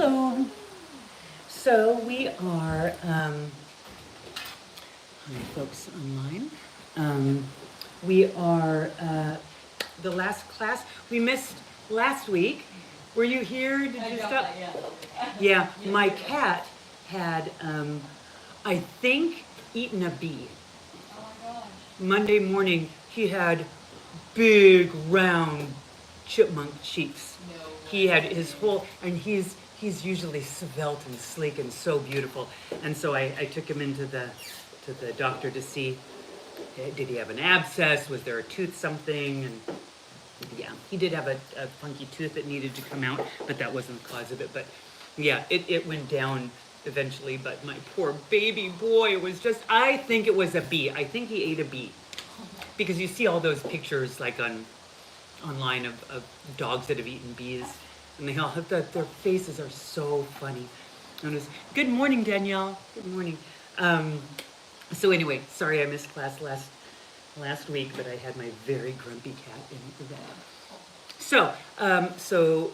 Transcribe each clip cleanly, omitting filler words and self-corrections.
Hello. So we are, hi folks online. We are the last class. We missed last week. Were you here? Did you stop? Yeah, my cat had, I think, eaten a bee. Oh my gosh. Monday morning, he had big, round chipmunk cheeks. No He had way. his whole, and he's usually svelte and sleek and so beautiful. And so I took him into the doctor to see, did he have an abscess? Was there a tooth something? And yeah, he did have a funky tooth that needed to come out, but that wasn't the cause of it. But yeah, it went down eventually. But my poor baby boy, it was just, I think it was a bee. I think he ate a bee. Because you see all those pictures like online of dogs that have eaten bees. And they all have their faces are so funny. And it was, good morning, Danielle. Good morning. So anyway, sorry I missed class last week, but I had my very grumpy cat in the lab. So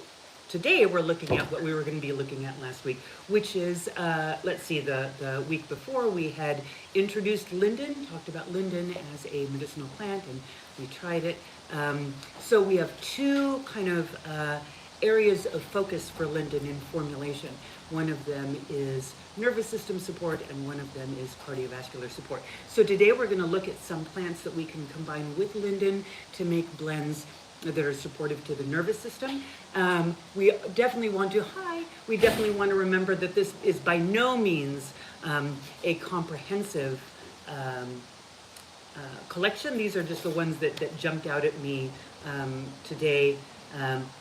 today we're looking at what we were going to be looking at last week, which is, let's see, the week before we had introduced Linden, talked about Linden as a medicinal plant, and we tried it. So we have two kind of areas of focus for Linden in formulation. One of them is nervous system support, and one of them is cardiovascular support. So today we're going to look at some plants that we can combine with Linden to make blends that are supportive to the nervous system. We definitely want to remember that this is by no means a comprehensive collection. These are just the ones that jumped out at me today.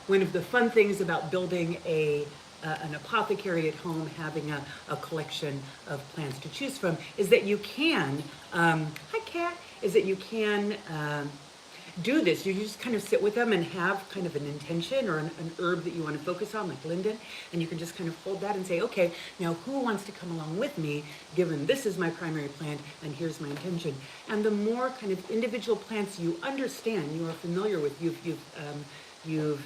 One of the fun things about building an apothecary at home, having a collection of plants to choose from, is that you can, hi cat, is that you can do this. You just kind of sit with them and have kind of an intention or an herb that you want to focus on, like Linden, and you can just kind of hold that and say, okay, now who wants to come along with me, given this is my primary plant and here's my intention. And the more kind of individual plants you understand, you are familiar with, you've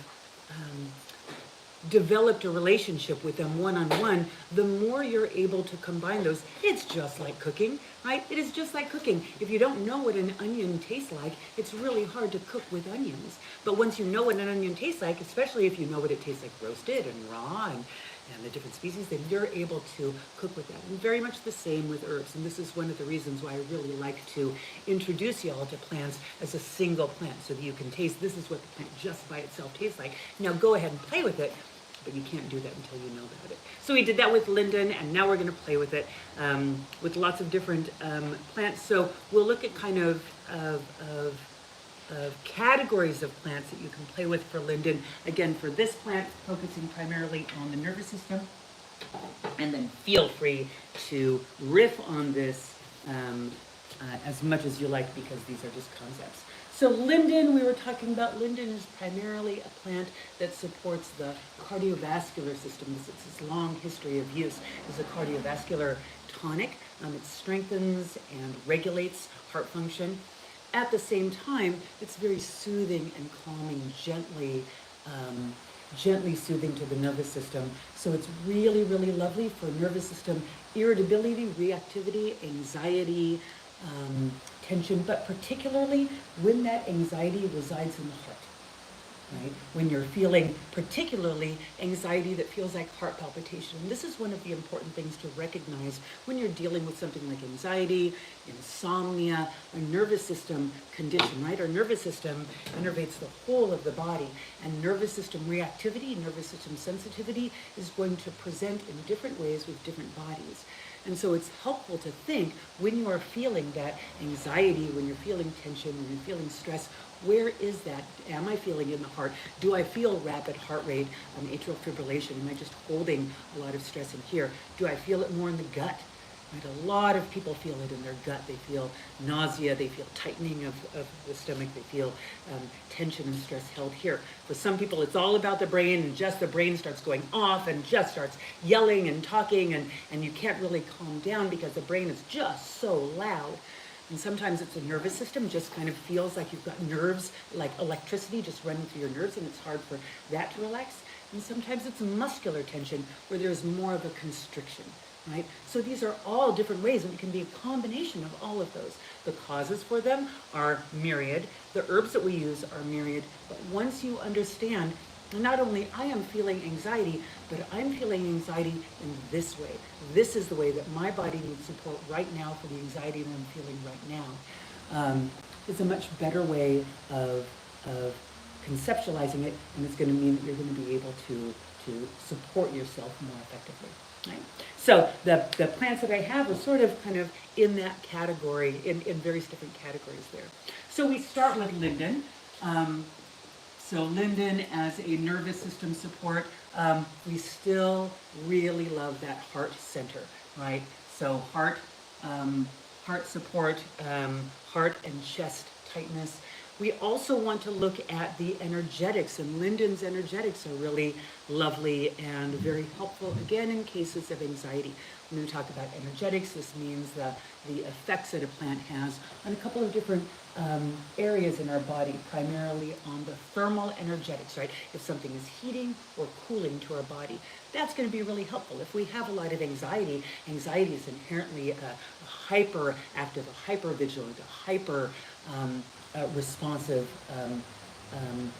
developed a relationship with them one-on-one, the more you're able to combine those. It's just like cooking, right? It is just like cooking. If you don't know what an onion tastes like, it's really hard to cook with onions. But once you know what an onion tastes like, especially if you know what it tastes like roasted and raw and the different species, then you're able to cook with that. And very much the same with herbs. And this is one of the reasons why I really like to introduce y'all to plants as a single plant, so that you can taste, this is what the plant just by itself tastes like. Now go ahead and play with it, but you can't do that until you know about it. So we did that with Linden, and now we're going to play with it with lots of different plants. So we'll look at kind of categories of plants that you can play with for Linden. Again, for this plant, focusing primarily on the nervous system. And then feel free to riff on this as much as you like, because these are just concepts. So Linden, we were talking about, Linden is primarily a plant that supports the cardiovascular system. It's its long history of use as a cardiovascular tonic. It strengthens and regulates heart function. At the same time, it's very soothing and calming, gently soothing to the nervous system. So it's really, really lovely for nervous system irritability, reactivity, anxiety, tension, but particularly when that anxiety resides in the heart, right? When you're feeling particularly anxiety that feels like heart palpitation. And this is one of the important things to recognize when you're dealing with something like anxiety, insomnia, a nervous system condition, right? Our nervous system innervates the whole of the body, and nervous system reactivity, nervous system sensitivity is going to present in different ways with different bodies. And so it's helpful to think, when you are feeling that anxiety, when you're feeling tension, when you're feeling stress, where is that? Am I feeling in the heart? Do I feel rapid heart rate, atrial fibrillation? Am I just holding a lot of stress in here? Do I feel it more in the gut? Right? A lot of people feel it in their gut. They feel nausea, they feel tightening of the stomach, they feel tension and stress held here. For some people, it's all about the brain, and just the brain starts going off and just starts yelling and talking, and you can't really calm down because the brain is just so loud. And sometimes it's a nervous system, just kind of feels like you've got nerves, like electricity just running through your nerves, and it's hard for that to relax. And sometimes it's muscular tension where there's more of a constriction, right? So these are all different ways, and it can be a combination of all of those. The causes for them are myriad. The herbs that we use are myriad. But once you understand, not only I am feeling anxiety, but I'm feeling anxiety in this way. This is the way that my body needs support right now for the anxiety that I'm feeling right now. It's a much better way of conceptualizing it, and it's going to mean that you're going to be able to support yourself more effectively. Right? So the plants that I have are sort of kind of in that category, in various different categories there. So we start with linden. So linden as a nervous system support, we still really love that heart center, right? So heart support, heart and chest tightness. We also want to look at the energetics, and linden's energetics are really lovely and very helpful, again, in cases of anxiety. When we talk about energetics, this means the effects that a plant has on a couple of different areas in our body, primarily on the thermal energetics, right? If something is heating or cooling to our body, that's going to be really helpful. If we have a lot of anxiety, anxiety is inherently a hyperactive, a hypervigilant, a hyper responsive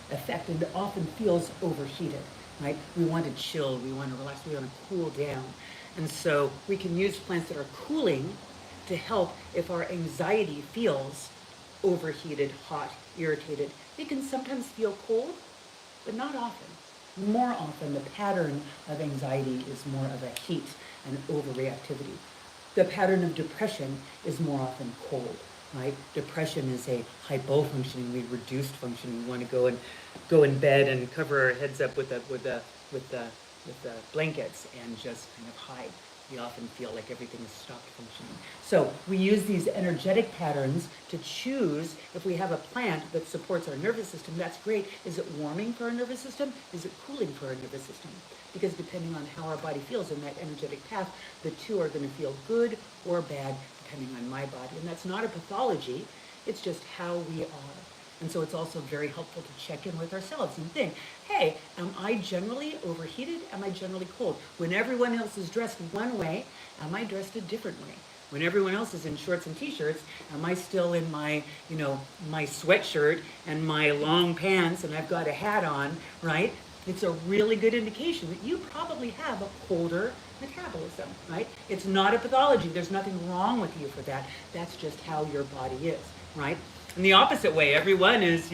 effect, and often feels overheated, right? We want to chill, we want to relax, we want to cool down. And so we can use plants that are cooling to help if our anxiety feels overheated, hot, irritated. It can sometimes feel cold, but not often. More often, the pattern of anxiety is more of a heat and overreactivity. The pattern of depression is more often cold, right? Depression is a hypofunctioning, reduced functioning. We want to go in bed and cover our heads up with the blankets and just kind of hide. We often feel like everything has stopped functioning. So we use these energetic patterns to choose if we have a plant that supports our nervous system. That's great. Is it warming for our nervous system? Is it cooling for our nervous system? Because depending on how our body feels in that energetic path, the two are going to feel good or bad depending on my body. And that's not a pathology. It's just how we are. And so it's also very helpful to check in with ourselves and think, hey, am I generally overheated? Am I generally cold? When everyone else is dressed one way, am I dressed a different way? When everyone else is in shorts and t-shirts, am I still in my, my sweatshirt and my long pants and I've got a hat on, right? It's a really good indication that you probably have a colder metabolism, right? It's not a pathology. There's nothing wrong with you for that. That's just how your body is, right? And the opposite way, everyone is,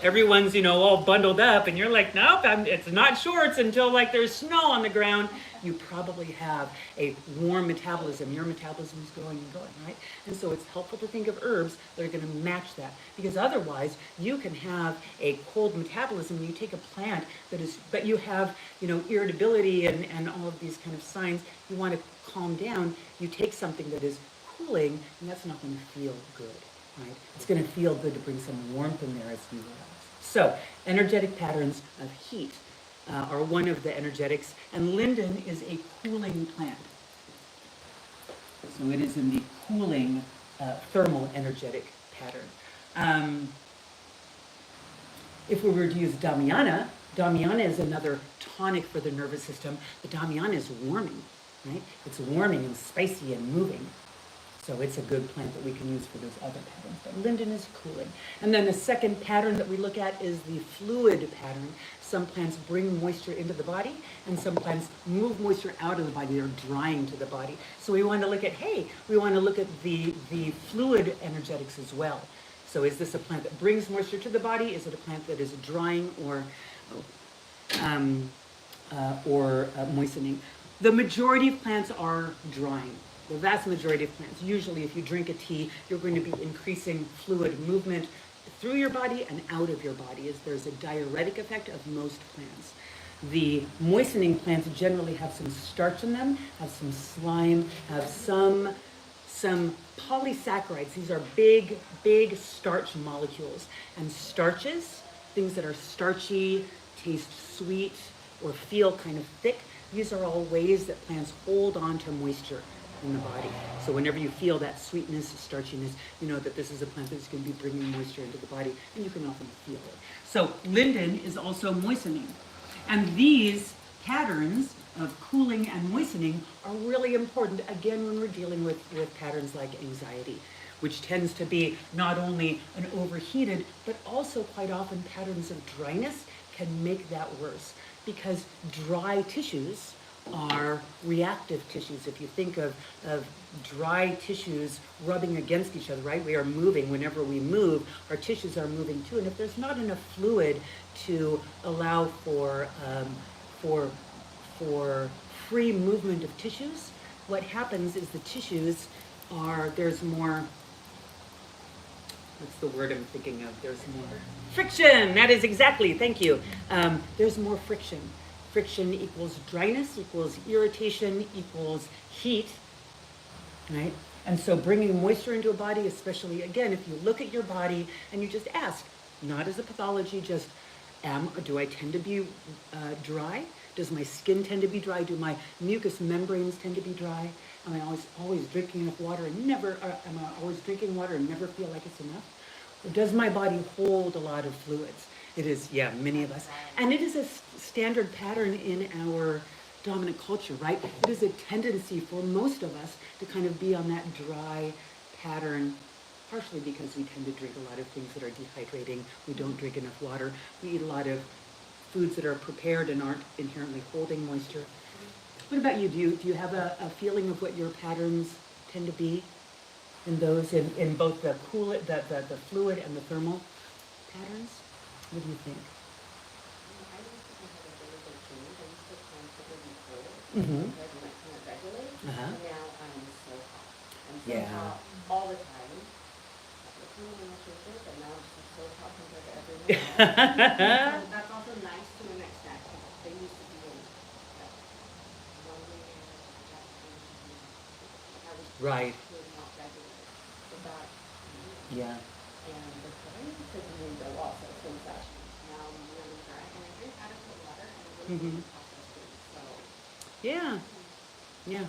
everyone's, all bundled up, and you're like, nope, it's not shorts until like there's snow on the ground. You probably have a warm metabolism. Your metabolism is going and going, right? And so it's helpful to think of herbs that are going to match that, because otherwise you can have a cold metabolism. You take a plant but you have, irritability and all of these kind of signs. You want to calm down. You take something that is cooling, and that's not going to feel good. Right? It's going to feel good to bring some warmth in there as you relax. So, energetic patterns of heat are one of the energetics, and linden is a cooling plant. So it is in the cooling thermal energetic pattern. If we were to use Damiana is another tonic for the nervous system. The Damiana is warming, right? It's warming and spicy and moving. So it's a good plant that we can use for those other patterns. But linden is cooling. And then the second pattern that we look at is the fluid pattern. Some plants bring moisture into the body, and some plants move moisture out of the body. They're drying to the body. So we want to look at, the fluid energetics as well. So is this a plant that brings moisture to the body? Is it a plant that is drying or moistening? The majority of plants are drying. The vast majority of plants, usually if you drink a tea, you're going to be increasing fluid movement through your body and out of your body, as there's a diuretic effect of most plants. The moistening plants generally have some starch in them, have some slime, have some polysaccharides. These are big starch molecules. And starches, things that are starchy, taste sweet, or feel kind of thick, these are all ways that plants hold on to moisture. in the body. So whenever you feel that sweetness, starchiness, you know that this is a plant that's going to be bringing moisture into the body, and you can often feel it. So linden is also moistening. And these patterns of cooling and moistening are really important, again, when we're dealing with patterns like anxiety, which tends to be not only an overheated, but also quite often patterns of dryness can make that worse, because dry tissues are reactive tissues. If you think of dry tissues rubbing against each other, right? We are moving. Whenever we move, our tissues are moving too. And if there's not enough fluid to allow for free movement of tissues, what happens is the tissues there's more, what's the word I'm thinking of? There's more friction. That is exactly, thank you. There's more friction. Friction equals dryness, equals irritation, equals heat, right? And so bringing moisture into a body, especially, again, if you look at your body and you just ask, not as a pathology, just do I tend to be dry? Does my skin tend to be dry? Do my mucous membranes tend to be dry? Am I always drinking enough water and am I always drinking water and never feel like it's enough? Or does my body hold a lot of fluids? It is, yeah, many of us. And it is a standard pattern in our dominant culture, right? It is a tendency for most of us to kind of be on that dry pattern, partially because we tend to drink a lot of things that are dehydrating. We don't drink enough water. We eat a lot of foods that are prepared and aren't inherently holding moisture. What about you? Do you have a feeling of what your patterns tend to be in those, in both the fluid and the thermal patterns? What do you think? I used to have a really big change. I used to constantly be cold. Mm-hmm. Like when I kind of regulate. Uh-huh. And now I'm so hot. I'm so Yeah. hot all the time. Like some of my changes, and now I'm just so hot compared to everyone else. So that's also nice to an extent. They used to be in one way I was Right. really not regulated. So that, Yeah. and the brain has been go also since that change. Now I'm really dry, and I drink adequate water, and I really Mhm. don't process food. So Yeah. Yeah.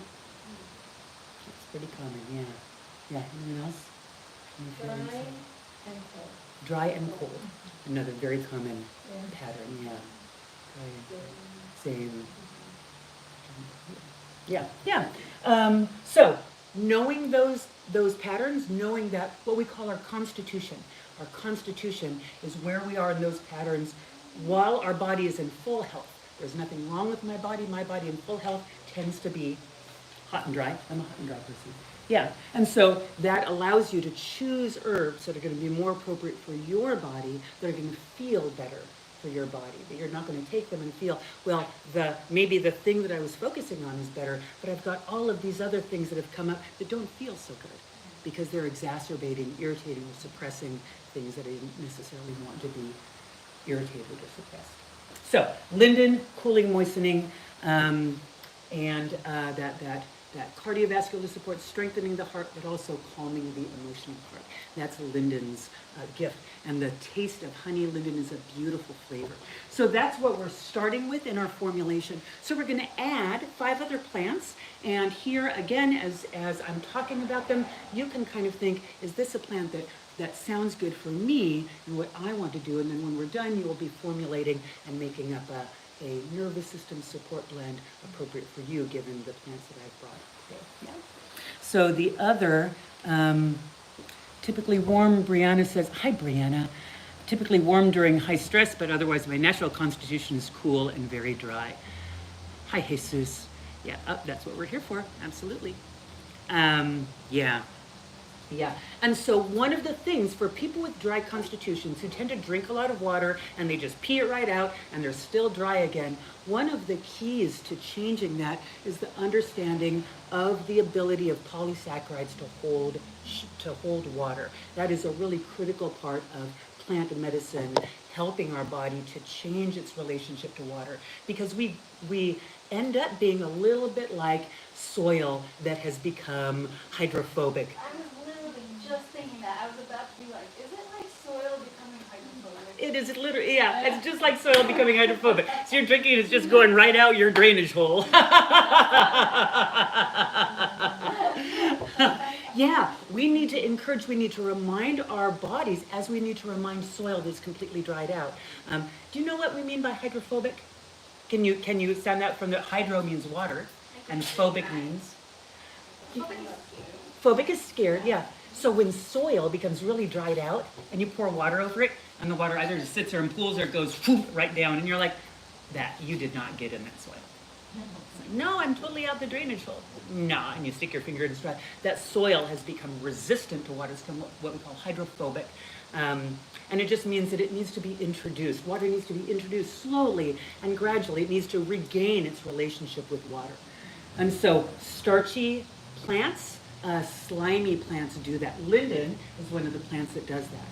It's pretty common, yeah. Yeah. Anyone else? Any feelings? Dry and cold. Dry and cold. Another very common pattern, yeah. Dry and same. Yeah, yeah. So knowing those patterns, knowing that what we call our constitution. Our constitution is where we are in those patterns while our body is in full health. There's nothing wrong with my body. My body in full health tends to be hot and dry. I'm a hot and dry person. Yeah, and so that allows you to choose herbs that are going to be more appropriate for your body, that are going to feel better for your body, that you're not going to take them and feel, well, maybe the thing that I was focusing on is better, but I've got all of these other things that have come up that don't feel so good because they're exacerbating, irritating, or suppressing things that I didn't necessarily want to be irritated or suppressed. So, linden, cooling, moistening, and that cardiovascular support, strengthening the heart, but also calming the emotional part. That's linden's gift. And the taste of honey linden is a beautiful flavor. So that's what we're starting with in our formulation. So we're going to add 5 other plants. And here, again, as I'm talking about them, you can kind of think, is this a plant that sounds good for me and what I want to do? And then when we're done, you will be formulating and making up a nervous system support blend appropriate for you, given the plants that I've brought today. Yeah. So the other, typically warm, Brianna says, hi Brianna, typically warm during high stress, but otherwise my natural constitution is cool and very dry. Hi Jesus. Yeah, that's what we're here for, absolutely. Yeah, and so one of the things for people with dry constitutions who tend to drink a lot of water and they just pee it right out and they're still dry again, one of the keys to changing that is the understanding of the ability of polysaccharides to hold water. That is a really critical part of plant medicine, helping our body to change its relationship to water, because we end up being a little bit like soil that has become hydrophobic. I was literally just thinking that. I was about to be like, is it like soil becoming hydrophobic? It is literally, yeah, it's just like soil becoming hydrophobic. So you're drinking, it's just going right out your drainage hole. Yeah, we need to encourage, we need to remind our bodies as we need to remind soil that's completely dried out. Do you know what we mean by hydrophobic? Can you sound that from the hydro means water and phobic means? Phobic is scared, yeah. So when soil becomes really dried out and you pour water over it and the water either just sits there and pools or it goes whoop, right down and you're like, that, you did not get in that soil. It's like, no, I'm totally out the drainage hole. Nah, and you stick your finger in it's dry. That soil has become resistant to water. It's become what we call hydrophobic. And it just means that it needs to be introduced. Water needs to be introduced slowly and gradually. It needs to regain its relationship with water. And so starchy plants, slimy plants do that. Linden is one of the plants that does that.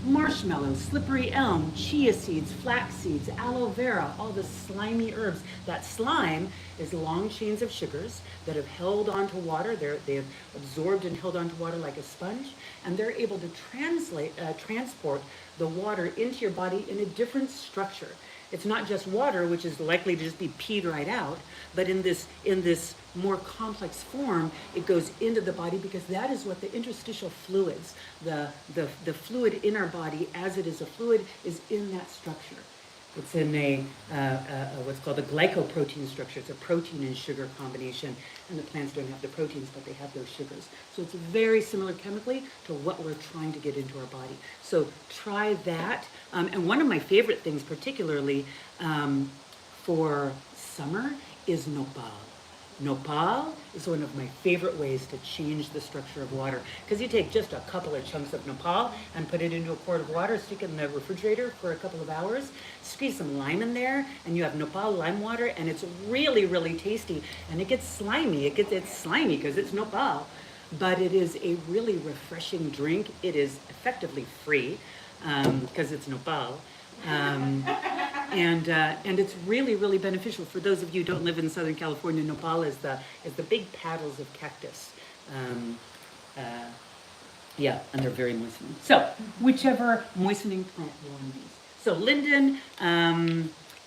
Marshmallow, slippery elm, chia seeds, flax seeds, aloe vera, all the slimy herbs. That slime is long chains of sugars that have held onto water. They have absorbed and held onto water like a sponge, and they're able to transport the water into your body in a different structure. It's not just water, which is likely to just be peed right out, but in this more complex form, it goes into the body because that is what the interstitial fluids, the fluid in our body as it is a fluid, is in that structure. It's in what's called a glycoprotein structure. It's a protein and sugar combination, and the plants don't have the proteins, but they have those sugars. So it's very similar chemically to what we're trying to get into our body. So try that. And one of my favorite things, particularly for summer, is nopal. Nopal is one of my favorite ways to change the structure of water, because you take just a couple of chunks of nopal and put it into a quart of water, stick it in the refrigerator for a couple of hours, squeeze some lime in there, and you have nopal lime water, and it's really, really tasty. And it gets slimy. It's slimy because it's nopal, but it is a really refreshing drink. It is effectively free because it's nopal. And it's really, really beneficial. For those of you who don't live in Southern California, nopal is the big paddles of cactus. Yeah, and they're very moistening. So whichever moistening plant you want to use. So linden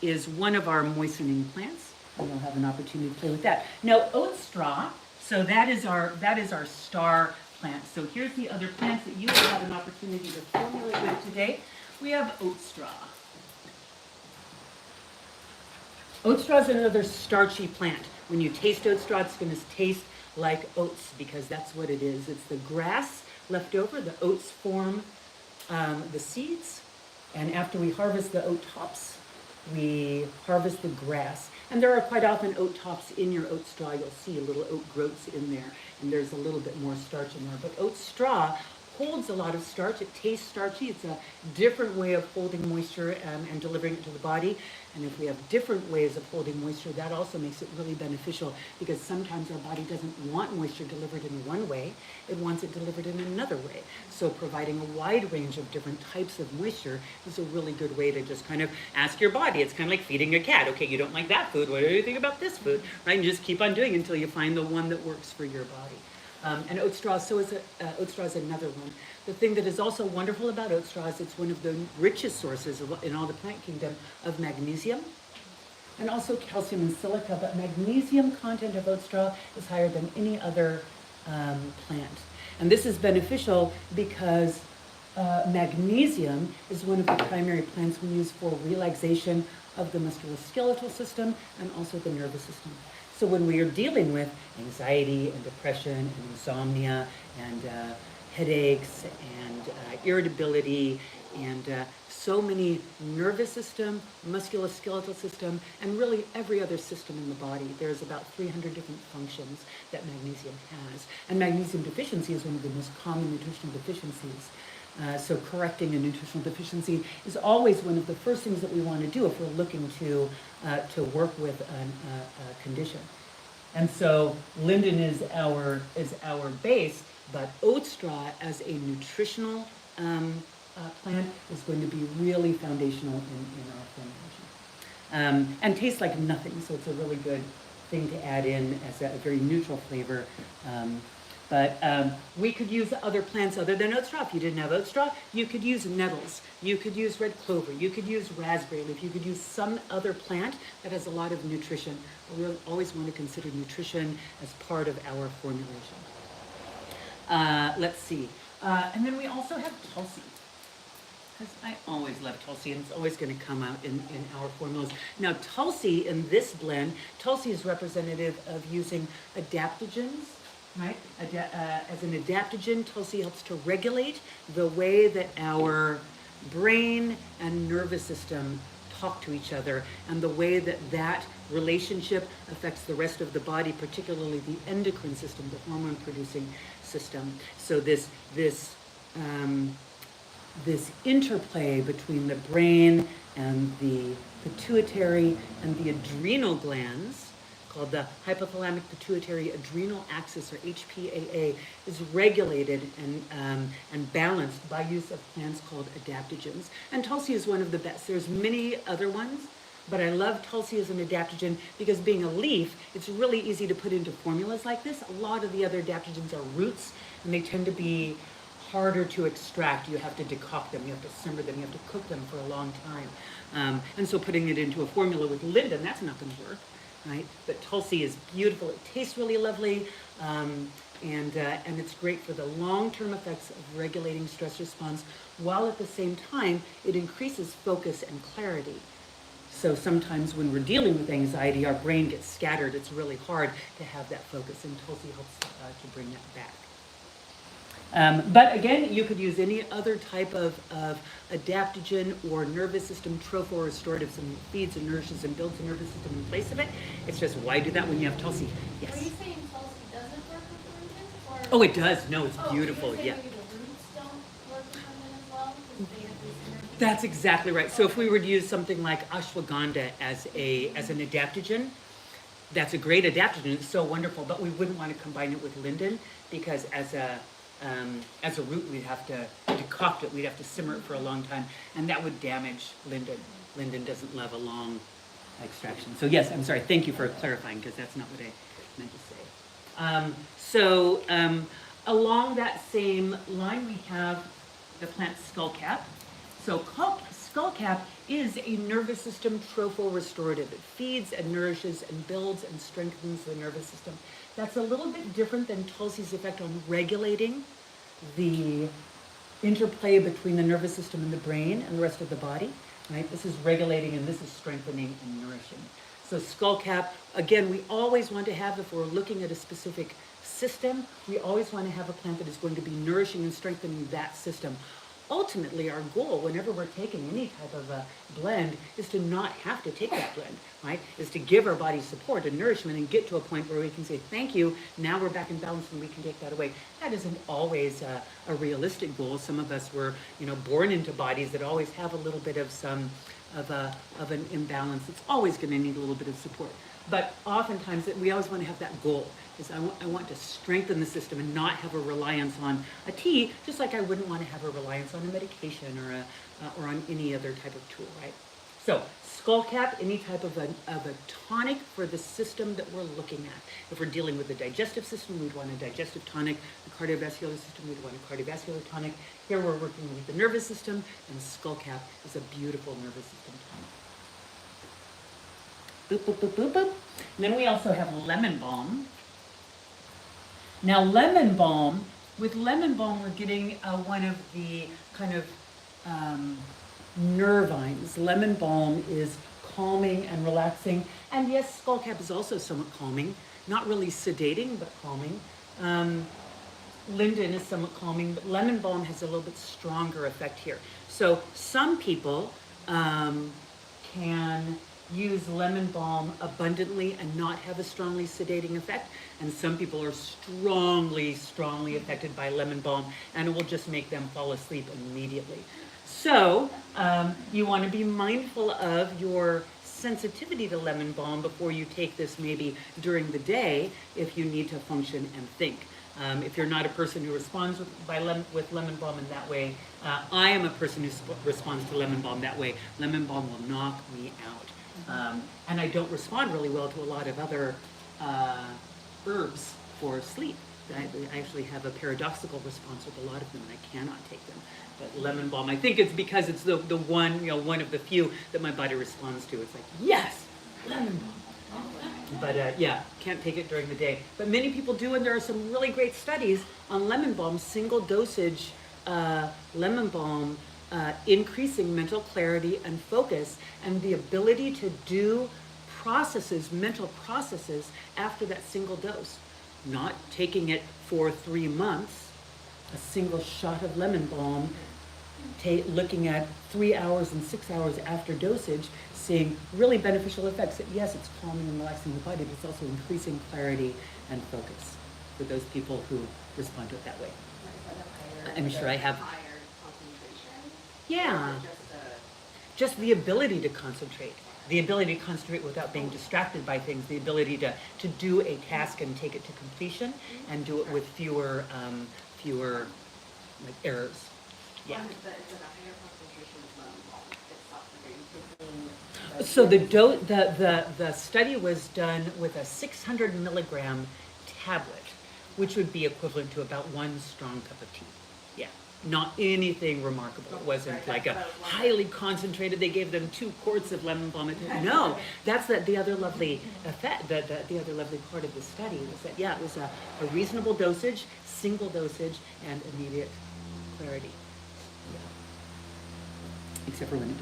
is one of our moistening plants, and you'll have an opportunity to play with that. Now oat straw. So that is our star plant. So here's the other plants that you will have an opportunity to formulate with today. We have oat straw. Oat straw is another starchy plant. When you taste oat straw, it's going to taste like oats because that's what it is. It's the grass left over. The oats form the seeds, and after we harvest the oat tops, we harvest the grass. And there are quite often oat tops in your oat straw. You'll see little oat groats in there, and there's a little bit more starch in there. But oat straw holds a lot of starch. It tastes starchy. It's a different way of holding moisture and delivering it to the body. And if we have different ways of holding moisture, that also makes it really beneficial because sometimes our body doesn't want moisture delivered in one way. It wants it delivered in another way. So providing a wide range of different types of moisture is a really good way to just kind of ask your body. It's kind of like feeding a cat. Okay, you don't like that food. What do you think about this food? Right? And just keep on doing it until you find the one that works for your body. And oat straw, oat straw is another one. The thing that is also wonderful about oat straw is it's one of the richest sources in all the plant kingdom of magnesium and also calcium and silica. But magnesium content of oat straw is higher than any other plant. And this is beneficial because magnesium is one of the primary plants we use for relaxation of the musculoskeletal system and also the nervous system. So when we are dealing with anxiety and depression and insomnia and headaches and irritability and so many nervous system, musculoskeletal system, and really every other system in the body, there's about 300 different functions that magnesium has. And magnesium deficiency is one of the most common nutritional deficiencies. So correcting a nutritional deficiency is always one of the first things that we want to do if we're looking to work with a condition. And so linden is our base, but oat straw as a nutritional plant is going to be really foundational in our formulation. And tastes like nothing, so it's a really good thing to add in as a very neutral flavor. But we could use other plants other than oat straw. If you didn't have oat straw, you could use nettles. You could use red clover. You could use raspberry leaf. You could use some other plant that has a lot of nutrition. We always want to consider nutrition as part of our formulation. Let's see. And then we also have Tulsi. Because I always love Tulsi, and it's always going to come out in our formulas. Now, Tulsi in this blend, Tulsi is representative of using adaptogens, right? As an adaptogen, Tulsi helps to regulate the way that our brain and nervous system talk to each other, and the way that that relationship affects the rest of the body, particularly the endocrine system, the hormone-producing system. So this interplay between the brain and the pituitary and the adrenal glands, called the hypothalamic pituitary adrenal axis, or HPAA, is regulated and balanced by use of plants called adaptogens. And Tulsi is one of the best. There's many other ones, but I love Tulsi as an adaptogen because, being a leaf, it's really easy to put into formulas like this. A lot of the other adaptogens are roots, and they tend to be harder to extract. You have to decoct them, you have to simmer them, you have to cook them for a long time. And so putting it into a formula with Linden, that's not going to work, right? But Tulsi is beautiful. It tastes really lovely, and it's great for the long-term effects of regulating stress response, while at the same time it increases focus and clarity. So sometimes when we're dealing with anxiety, our brain gets scattered. It's really hard to have that focus, and Tulsi helps to bring that back. But again, you could use any other type of adaptogen or nervous system tropho-restorative, something that feeds and nourishes and builds the nervous system in place of it. It's just, why do that when you have Tulsi? Yes. Were you saying Tulsi doesn't work with Linden? Oh, it does. No, it's beautiful. So Yeah. maybe the roots don't work with Linden as well, because they have these energy. That's exactly right. So if we were to use something like ashwagandha as an adaptogen, that's a great adaptogen. It's so wonderful, but we wouldn't want to combine it with Linden, because as a root, we'd have to decoct it. We'd have to simmer it for a long time, and that would damage Linden. Linden doesn't love a long extraction. So yes, I'm sorry. Thank you for clarifying, because that's not what I meant to say. Along that same line, we have the plant skullcap. So skullcap is a nervous system tropho-restorative. It feeds and nourishes and builds and strengthens the nervous system. That's a little bit different than Tulsi's effect on regulating the interplay between the nervous system and the brain and the rest of the body, right? This is regulating, and this is strengthening and nourishing. So skullcap, again, we always want to have, if we're looking at a specific system, we always want to have a plant that is going to be nourishing and strengthening that system. Ultimately, our goal, whenever we're taking any type of a blend, is to not have to take that blend, right? Is to give our body support and nourishment and get to a point where we can say, thank you, now we're back in balance and we can take that away. That isn't always a realistic goal. Some of us were, born into bodies that always have a little bit of an imbalance. It's always going to need a little bit of support. But oftentimes, we always want to have that goal. Is I want to strengthen the system and not have a reliance on a tea, just like I wouldn't want to have a reliance on a medication or on any other type of tool, right? So skullcap, any type of a tonic for the system that we're looking at. If we're dealing with the digestive system, we'd want a digestive tonic. The cardiovascular system, we'd want a cardiovascular tonic. Here we're working with the nervous system, and skullcap is a beautiful nervous system tonic. Boop, boop, boop, boop, boop. And then we also have lemon balm. Now, with lemon balm, we're getting one of the kind of nervines. Lemon balm is calming and relaxing. And yes, skullcap is also somewhat calming. Not really sedating, but calming. Linden is somewhat calming, but lemon balm has a little bit stronger effect here. So some people can use lemon balm abundantly and not have a strongly sedating effect. And some people are strongly affected by lemon balm, and it will just make them fall asleep immediately. So you want to be mindful of your sensitivity to lemon balm before you take this, maybe during the day, if you need to function and think. If you're not a person who responds with lemon balm in that way, I am a person who responds to lemon balm that way. Lemon balm will knock me out. And I don't respond really well to a lot of other herbs for sleep. I actually have a paradoxical response with a lot of them, and I cannot take them. But lemon balm, I think it's because it's the one, one of the few that my body responds to. It's like, yes, lemon balm. But yeah, can't take it during the day. But many people do, and there are some really great studies on lemon balm, single dosage lemon balm, increasing mental clarity and focus, and the ability to do processes, mental processes, after that single dose. Not taking it for 3 months, a single shot of lemon balm, looking at 3 hours and 6 hours after dosage, seeing really beneficial effects. Yes, it's calming and relaxing the body, but it's also increasing clarity and focus for those people who respond to it that way. I'm sure I have. Higher concentration? Yeah. Or just Just the ability to concentrate. The ability to concentrate without being distracted by things. The ability to do a task and take it to completion and do it with fewer like errors. Yeah. It's a higher concentration of lemon balm. It's not very taking So the study was done with a 600 milligram tablet, which would be equivalent to about 1 strong cup of tea. Yeah, not anything remarkable. It wasn't like a highly concentrated. They gave them 2 quarts of lemon balm. No, that's the other lovely effect. The other lovely part of the study was that it was a reasonable dosage, single dosage, and immediate clarity. Except for when it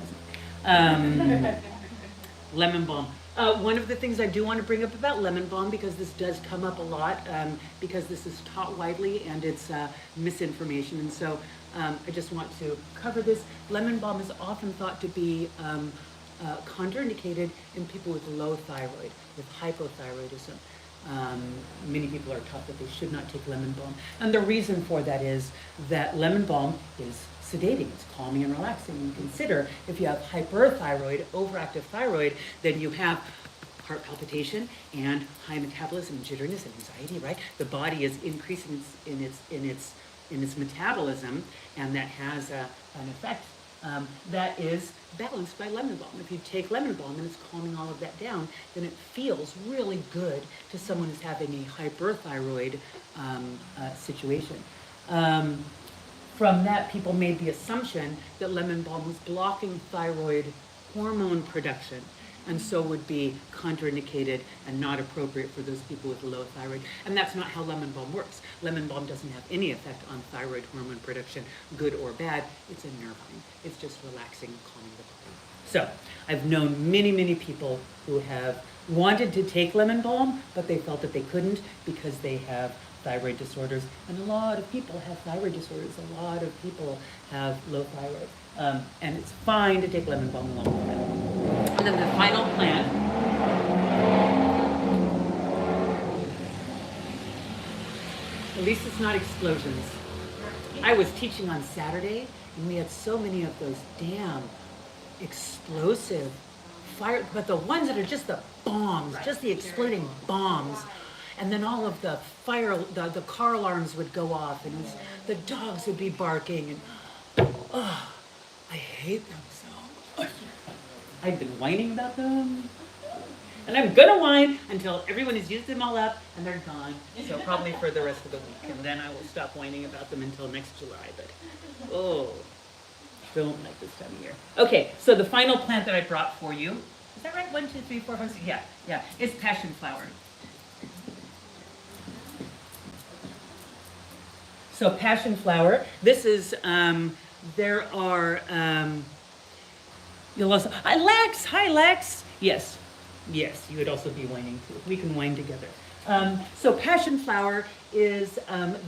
doesn't. Lemon balm. One of the things I do want to bring up about lemon balm, because this does come up a lot, because this is taught widely and it's misinformation, and so I just want to cover this. Lemon balm is often thought to be contraindicated in people with low thyroid, with hypothyroidism. Many people are taught that they should not take lemon balm, and the reason for that is that lemon balm is sedating, it's calming and relaxing. And consider if you have hyperthyroid, overactive thyroid, then you have heart palpitation and high metabolism, jitteriness and anxiety, right? The body is increasing in its metabolism, and that has an effect that is balanced by lemon balm. If you take lemon balm and it's calming all of that down, then it feels really good to someone who's having a hyperthyroid situation. From that, people made the assumption that lemon balm was blocking thyroid hormone production, and so would be contraindicated and not appropriate for those people with low thyroid. And that's not how lemon balm works. Lemon balm doesn't have any effect on thyroid hormone production, good or bad. It's a nervine. It's just relaxing and calming the body. So I've known many, many people who have wanted to take lemon balm, but they felt that they couldn't because they have thyroid disorders, and a lot of people have thyroid disorders. A lot of people have low thyroid, and it's fine to take lemon balm along with that. And then the final plant, at least it's not explosions. I was teaching on Saturday, and we had so many of those damn explosive fire, but the ones that are just the bombs, just the exploding bombs. And then all of the fire, the car alarms would go off, and the dogs would be barking, and I hate them so much. I've been whining about them, and I'm gonna whine until everyone has used them all up and they're gone. So probably for the rest of the week, and then I will stop whining about them until next July. But don't like this time of year. Okay, so the final plant that I brought for you, is that right? 1, 2, 3, 4, 5, 6. Yeah. It's passion flower. So passion flower, this is, there are, you'll also, hi Lex. Yes, you would also be whining too. We can whine together. So passion flower is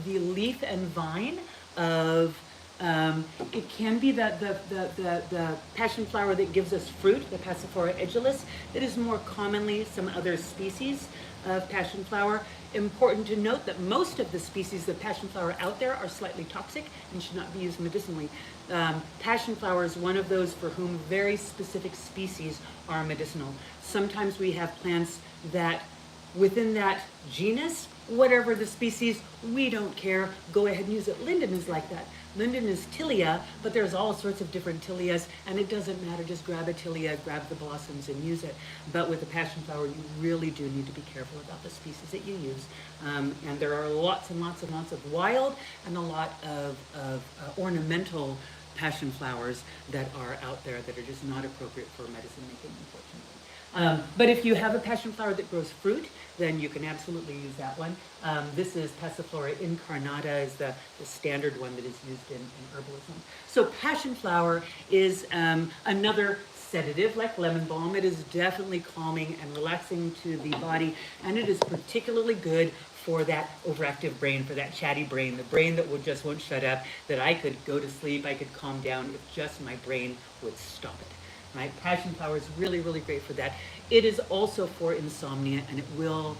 the leaf and vine of, it can be the passion flower that gives us fruit, the Passiflora edulis. It is more commonly some other species of passion flower. Important to note that most of the species of passion flower out there are slightly toxic and should not be used medicinally. Passion flower is one of those for whom very specific species are medicinal. Sometimes we have plants that within that genus, whatever the species, we don't care, go ahead and use it. Linden is like that. Linden is tilia, but there's all sorts of different tilias, and it doesn't matter, just grab a tilia, grab the blossoms and use it. But with the passion flower, you really do need to be careful about the species that you use. And there are lots and lots and lots of wild and a lot of ornamental passion flowers that are out there that are just not appropriate for medicine making, unfortunately. But if you have a passion flower that grows fruit, then you can absolutely use that one. This is Passiflora incarnata, is the standard one that is used in herbalism. So passion flower is another sedative like lemon balm. It is definitely calming and relaxing to the body, and it is particularly good for that overactive brain, for that chatty brain, the brain that just won't shut up, that I could go to sleep, I could calm down if just my brain would stop it. Right? Passion flower is really, really great for that. It is also for insomnia, and it will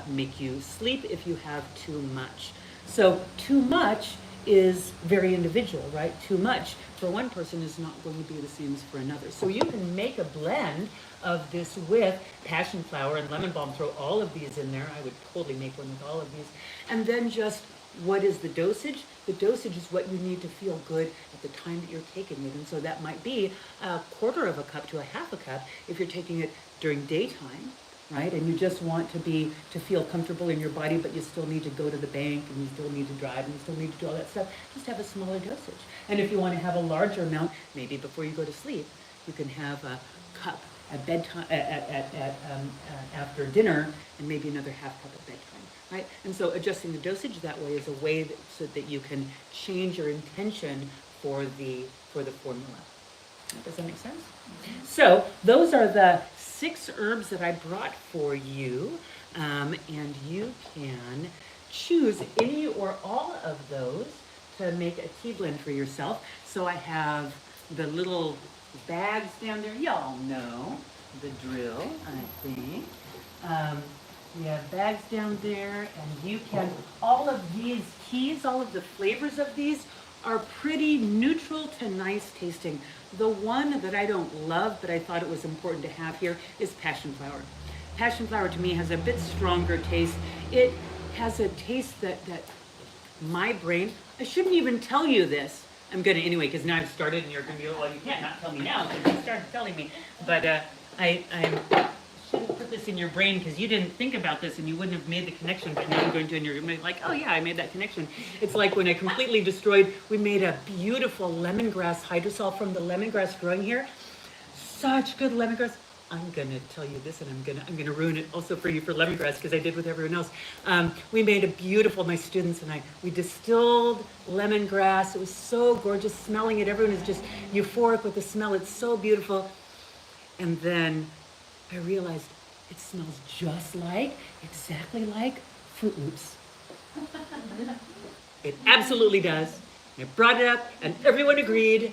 make you sleep if you have too much. So too much is very individual, right? Too much for one person is not going to be the same as for another. So you can make a blend of this with passion flower and lemon balm. Throw all of these in there. I would totally make one with all of these. And then just, what is the dosage? The dosage is what you need to feel good at the time that you're taking it. And so that might be a quarter of a cup to a half a cup if you're taking it during daytime, right? And you just want to feel comfortable in your body, but you still need to go to the bank, and you still need to drive, and you still need to do all that stuff. Just have a smaller dosage. And if you want to have a larger amount, maybe before you go to sleep, you can have a cup at bedtime, after dinner, and maybe another half cup at bedtime. Right? And so adjusting the dosage that way is a way so that you can change your intention for the formula. Does that make sense? Mm-hmm. So those are the 6 herbs that I brought for you, and you can choose any or all of those to make a tea blend for yourself. So I have the little bags down there. Y'all know the drill, I think. We have bags down there, and you can, all of these teas, all of the flavors of these are pretty neutral to nice tasting. The one that I don't love, but I thought it was important to have here, is passion flower. Passion flower to me has a bit stronger taste. It has a taste that my brain, I shouldn't even tell you this. I'm going to anyway, because now I've started, and you're going to be, well, you can't not tell me now, because you started telling me. But I should have put this in your brain, because you didn't think about this and you wouldn't have made the connection, but now I'm going to, and you're like, oh yeah, I made that connection. It's like when I completely destroyed, we made a beautiful lemongrass hydrosol from the lemongrass growing here. Such good lemongrass. I'm going to tell you this, and I'm gonna ruin it also for you for lemongrass, because I did with everyone else. We made a beautiful, my students and I, we distilled lemongrass. It was so gorgeous smelling it. Everyone is just euphoric with the smell. It's so beautiful. And then I realized it smells just like, exactly like Fruit Loops. It absolutely does. And I brought it up, and everyone agreed.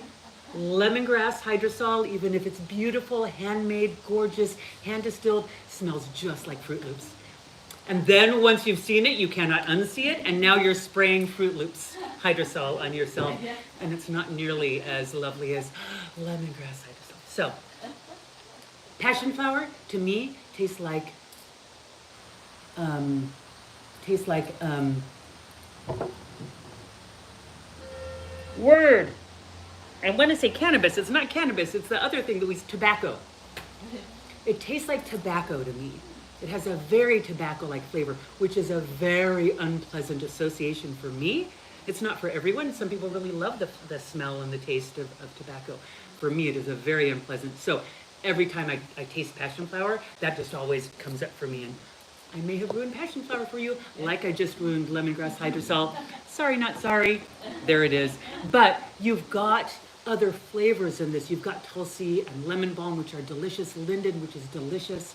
Lemongrass hydrosol, even if it's beautiful, handmade, gorgeous, hand distilled, smells just like Fruit Loops. And then once you've seen it, you cannot unsee it, and now you're spraying Fruit Loops hydrosol on yourself, and it's not nearly as lovely as lemongrass hydrosol. So, passion flower to me tastes like word. I want to say cannabis. It's not cannabis. It's the other thing that was tobacco. It tastes like tobacco to me. It has a very tobacco-like flavor, which is a very unpleasant association for me. It's not for everyone. Some people really love the smell and the taste of tobacco. For me, it is a very unpleasant. So every time I taste passion flower, that just always comes up for me. And I may have ruined passion flower for you, like I just ruined lemongrass hydrosol. Sorry, not sorry. There it is. But you've got other flavors in this. You've got Tulsi and lemon balm, which are delicious. Linden, which is delicious.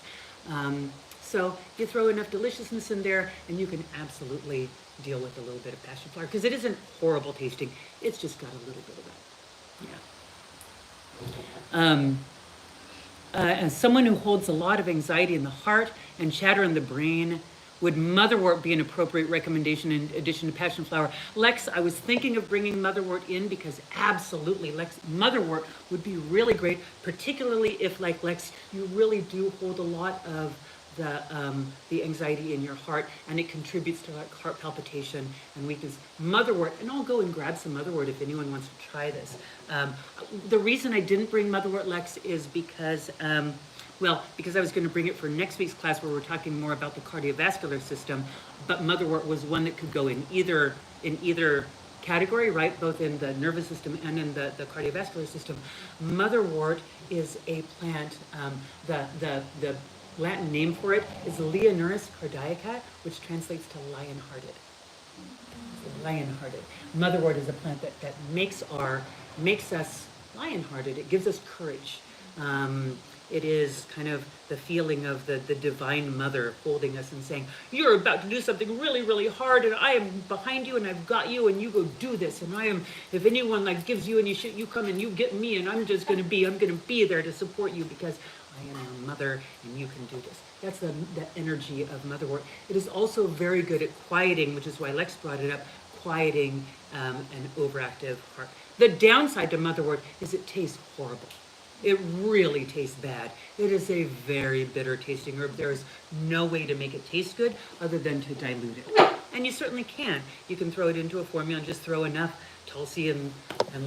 So you throw enough deliciousness in there, and you can absolutely deal with a little bit of passion flower, because it isn't horrible tasting. It's just got a little bit of that. As someone who holds a lot of anxiety in the heart and chatter in the brain, would Motherwort be an appropriate recommendation in addition to passion flower? Lex, I was thinking of bringing Motherwort in, because absolutely, Motherwort would be really great, particularly if, like Lex, you really do hold a lot of the anxiety in your heart, and it contributes to like heart palpitation and weakness. Motherwort, and I'll go and grab some Motherwort if anyone wants to try this. The reason I didn't bring Motherwort, Lex, is because because I was going to bring it for next week's class, where we're talking more about the cardiovascular system, but Motherwort was one that could go in either category, right? Both in the nervous system and in the cardiovascular system. Motherwort is a plant. The Latin name for it is Leonurus cardiaca, which translates to lion-hearted. Lion-hearted. Motherwort is a plant that makes us lion-hearted. It gives us courage. It is kind of the feeling of the divine mother holding us and saying, you're about to do something really, really hard, and I am behind you, and I've got you, and you go do this, and I am, if anyone like gives you any shit, you come and you get me, and I'm going to be there to support you because I am your mother, and you can do this. That's the energy of Motherwort. It is also very good at quieting, which is why Lex brought it up, quieting an overactive heart. The downside to Motherwort is it tastes horrible. It really tastes bad. It is a very bitter tasting herb. There is no way to make it taste good other than to dilute it. And you certainly can. You can throw it into a formula and just throw enough Tulsi and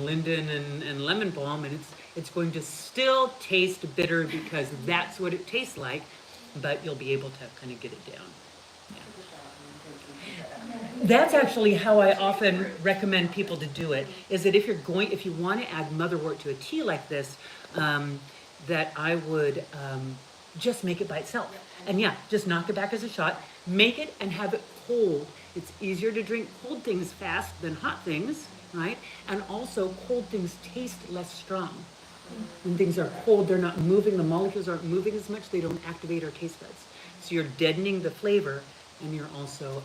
Linden and lemon balm, and it's going to still taste bitter because that's what it tastes like, but you'll be able to kind of get it down. That's actually how I often recommend people to do it, is that if you want to add Motherwort to a tea like this, that I would just make it by itself. And yeah, just knock it back as a shot, make it and have it cold. It's easier to drink cold things fast than hot things, right? And also cold things taste less strong. When things are cold, they're not moving, the molecules aren't moving as much, they don't activate our taste buds. So you're deadening the flavor, and you're also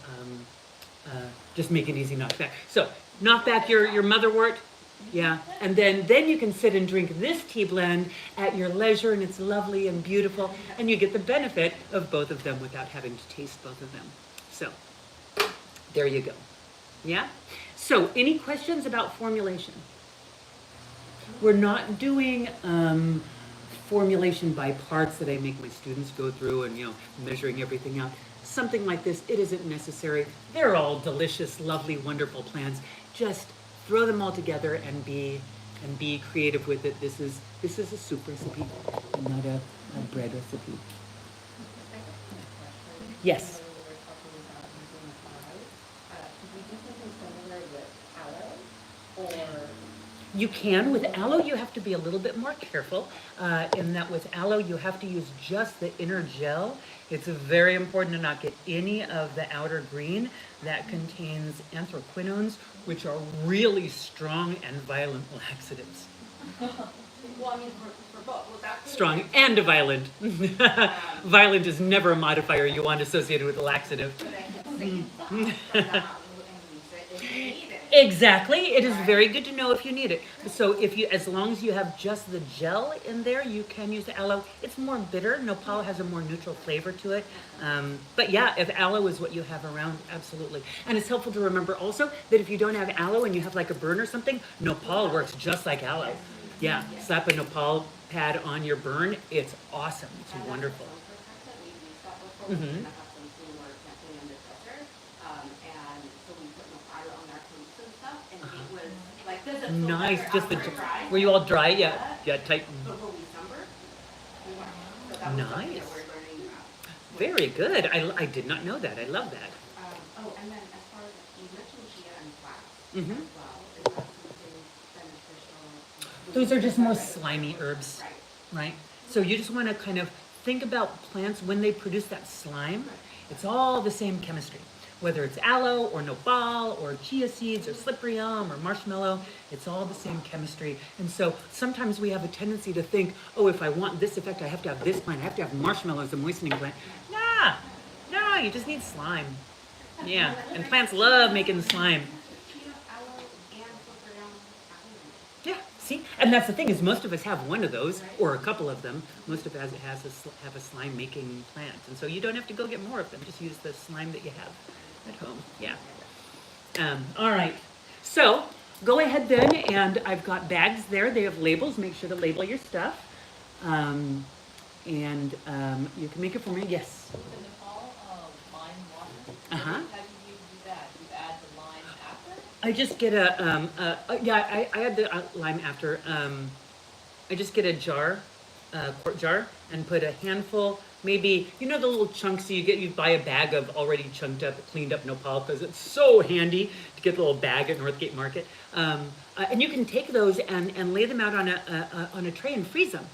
just making it easy knock back. So knock back your Motherwort, yeah, and then you can sit and drink this tea blend at your leisure, and it's lovely and beautiful, and you get the benefit of both of them without having to taste both of them. So there you go. Yeah? So any questions about formulation? We're not doing formulation by parts that I make my students go through and, measuring everything out. Something like this, it isn't necessary. They're all delicious, lovely, wonderful plants. Just throw them all together and be creative with it. This is a soup recipe, not a bread recipe. Yes. You can. With aloe, you have to be a little bit more careful in that with aloe, you have to use just the inner gel. It's very important to not get any of the outer green that contains anthraquinones, which are really strong and violent laxatives. Well, I mean, for both. Was that Strong and violent. Violent is never a modifier you want associated with a laxative. Exactly. It is very good to know if you need it. So as long as you have just the gel in there, you can use the aloe. It's more bitter. Nopal has a more neutral flavor to it. But yeah, if aloe is what you have around, absolutely. And it's helpful to remember also that if you don't have aloe and you have like a burn or something, Nopal works just like aloe. Yeah, slap a Nopal pad on your burn. It's awesome. It's wonderful. Mm-hmm. Nice, just were you all dry? Yeah, tight. Nice. Very good. I did not know that. I love that. And then as far as you mentioned chia and flax Mm-hmm. as well, is that something beneficial? Those are just more slimy herbs, right? So you just want to kind of think about plants when they produce that slime. It's all the same chemistry. Whether it's aloe or nopal or chia seeds or slippery elm or marshmallow, it's all the same chemistry. And so sometimes we have a tendency to think, oh, if I want this effect, I have to have this plant. I have to have marshmallow as a moistening plant. No, you just need slime. Yeah, and plants love making slime. Yeah, see? And that's the thing is most of us have one of those or a couple of them. Most of us have a slime making plant. And so you don't have to go get more of them. Just use the slime that you have at home. Yeah. All right. So go ahead then, and I've got bags there. They have labels. Make sure to label your stuff. And you can make it for me. Yes. The Nepal lime water. Uh-huh. How do you do that? Do you add the lime after? I just get I add the lime after. I just get a jar quart jar and put a handful, maybe, you know the little chunks you buy a bag of already chunked up, cleaned up nopal because it's so handy to get the little bag at Northgate Market. And you can take those and lay them out on a tray and freeze them.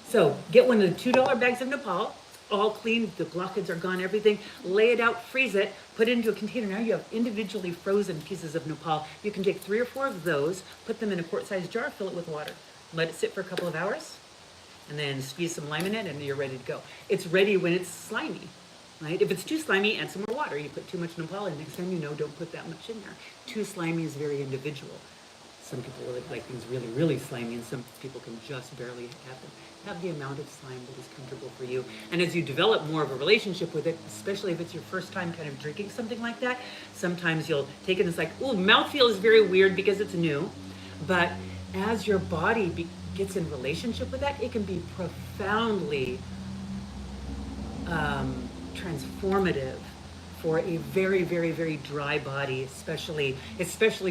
So get one of the $2 bags of nopal, all clean, the blockheads are gone, everything. Lay it out, freeze it, put it into a container. Now you have individually frozen pieces of nopal. You can take 3 or 4 of those, put them in a quart-sized jar, fill it with water. Let it sit for a couple of hours, and then squeeze some lime in it, and you're ready to go. It's ready when it's slimy, right? If it's too slimy, add some more water. You put too much nopal in, next time you know, don't put that much in there. Too slimy is very individual. Some people really like things really, really slimy, and some people can just barely have the amount of slime that is comfortable for you. And as you develop more of a relationship with it, especially if it's your first time kind of drinking something like that, sometimes you'll take it and it's like, ooh, mouthfeel is very weird because it's new. But as your body gets in relationship with that, it can be profoundly transformative for a very, very, very dry body, especially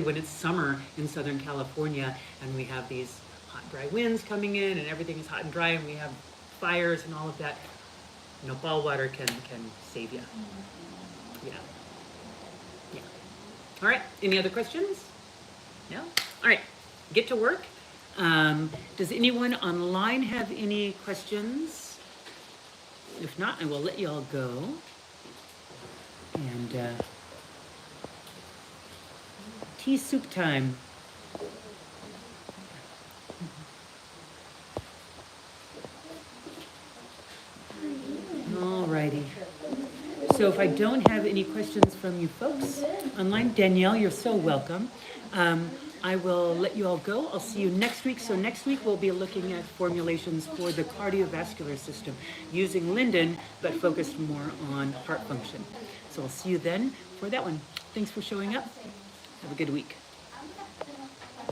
when it's summer in Southern California and we have these hot, dry winds coming in and everything is hot and dry and we have fires and all of that. Nopal water can save you. Yeah. Yeah. All right. Any other questions? No? All right. Get to work. Does anyone online have any questions? If not, I will let you all go. And tea soup time. Alrighty. So if I don't have any questions from you folks online, Danielle, you're so welcome. I will let you all go. I'll see you next week. So next week we'll be looking at formulations for the cardiovascular system using Linden, but focused more on heart function. So I'll see you then for that one. Thanks for showing up. Have a good week.